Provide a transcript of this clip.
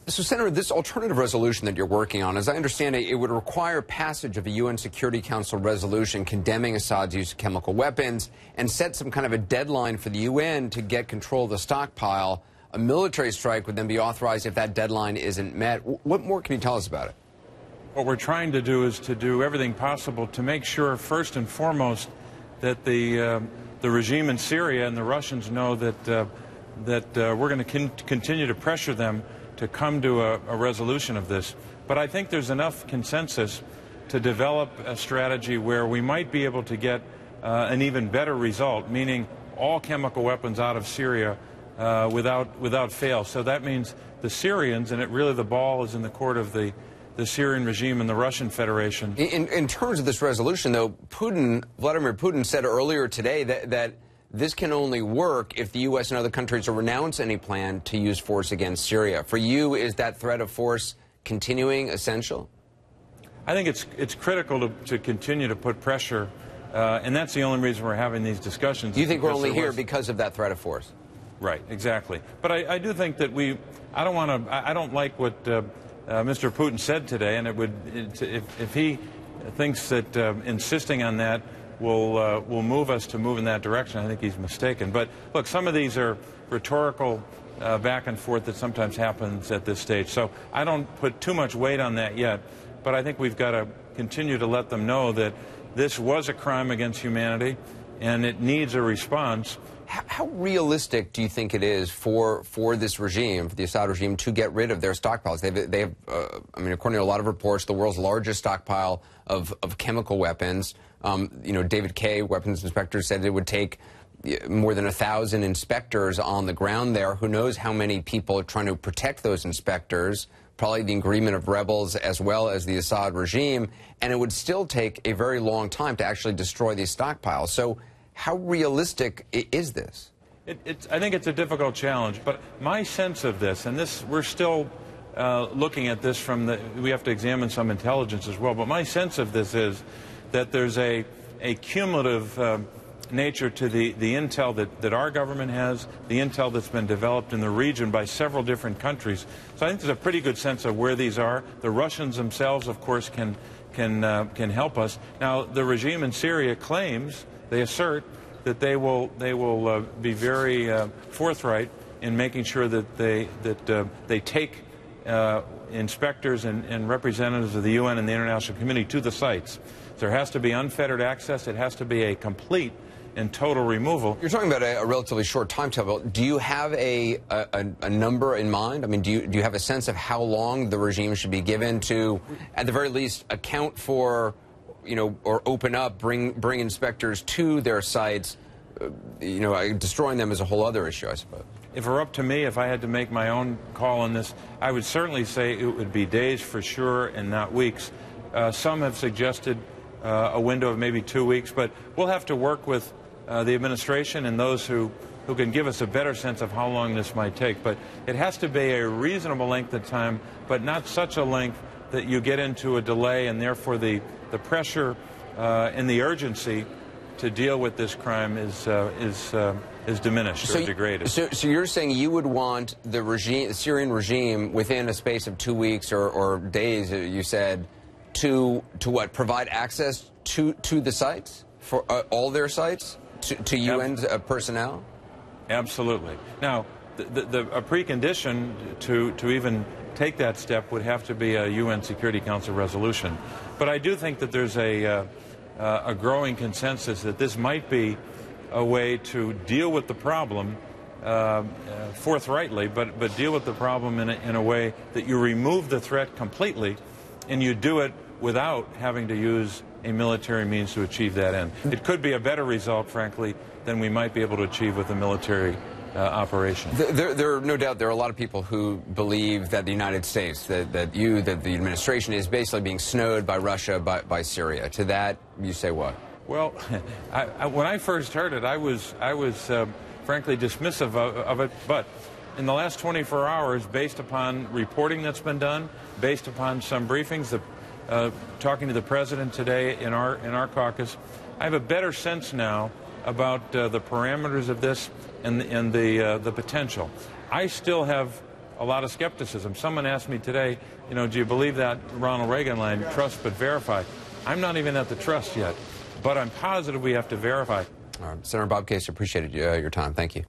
So, Senator, this alternative resolution that you're working on, as I understand it, it would require passage of a UN Security Council resolution condemning Assad's use of chemical weapons and set some kind of a deadline for the UN to get control of the stockpile. A military strike would then be authorized if that deadline isn't met. What more can you tell us about it? What we're trying to do is to do everything possible to make sure, first and foremost, that the regime in Syria and the Russians know that we're going to continue to pressure them to come to a resolution of this. But I think there's enough consensus to develop a strategy where we might be able to get an even better result, meaning all chemical weapons out of Syria without fail. So that means the Syrians, and the ball is in the court of the Syrian regime and the Russian Federation. In terms of this resolution, though, Vladimir Putin said earlier today that this can only work if the U.S. and other countries renounce any plan to use force against Syria. For you, is that threat of force continuing essential? I think it's critical to continue to put pressure, and that's the only reason we're having these discussions. You think we're only here because of that threat of force? Right, exactly. But I do think that I don't like what Mr. Putin said today, and if he thinks that insisting on that will move us to move in that direction, I think he's mistaken. But look, some of these are rhetorical back and forth that sometimes happens at this stage. So I don't put too much weight on that yet, but I think we've got to continue to let them know that this was a crime against humanity and it needs a response. How realistic do you think it is for this regime, for the Assad regime, to get rid of their stockpiles? They have I mean, according to a lot of reports, the world's largest stockpile of chemical weapons. You know, David Kay, weapons inspector, said it would take more than 1,000 inspectors on the ground there. Who knows how many people are trying to protect those inspectors? Probably the agreement of rebels as well as the Assad regime. And it would still take a very long time to actually destroy these stockpiles. So how realistic is this? I think it's a difficult challenge, but my sense of this, and we're still looking at this we have to examine some intelligence as well, but my sense of this is that there's a cumulative nature to the intel that our government has, the intel that's been developed in the region by several different countries. So I think there's a pretty good sense of where these are. The Russians themselves, of course, can help us. Now, the regime in Syria claims, they assert, that they will be very forthright in making sure that they take inspectors and representatives of the UN and the international community to the sites. There has to be unfettered access. It has to be a complete and total removal. You're talking about a relatively short timetable. Do you have a number in mind? I mean, do you have a sense of how long the regime should be given to, at the very least, account for, you know, or open up, bring inspectors to their sites? You know, destroying them is a whole other issue, I suppose. If it were up to me, if I had to make my own call on this, I would certainly say it would be days for sure and not weeks. Some have suggested a window of maybe 2 weeks, but we'll have to work with the administration and those who can give us a better sense of how long this might take. But it has to be a reasonable length of time, but not such a length that you get into a delay, and therefore the pressure and the urgency to deal with this crime is diminished or degraded. So you're saying you would want the Syrian regime, within a space of 2 weeks or days, you said, to what? Provide access to the sites, for all their sites, to UN personnel? Absolutely. Now, a precondition to even take that step would have to be a UN Security Council resolution. But I do think that there's a growing consensus that this might be a way to deal with the problem forthrightly, but deal with the problem in a way that you remove the threat completely, and you do it without having to use a military means to achieve that end. It could be a better result, frankly, than we might be able to achieve with a military operation. There are no doubt there are a lot of people who believe that the United States, that the administration is basically being snowed by Russia, by Syria. To that, you say what? Well, when I first heard it, I was frankly dismissive of it, but in the last 24 hours, based upon reporting that's been done, based upon some briefings, talking to the president today in our caucus, I have a better sense now about the parameters of this and the potential. I still have a lot of skepticism. Someone asked me today, you know, do you believe that Ronald Reagan line, trust but verify? I'm not even at the trust yet, but I'm positive we have to verify. All right. Senator Bob Case, appreciated your time. Thank you.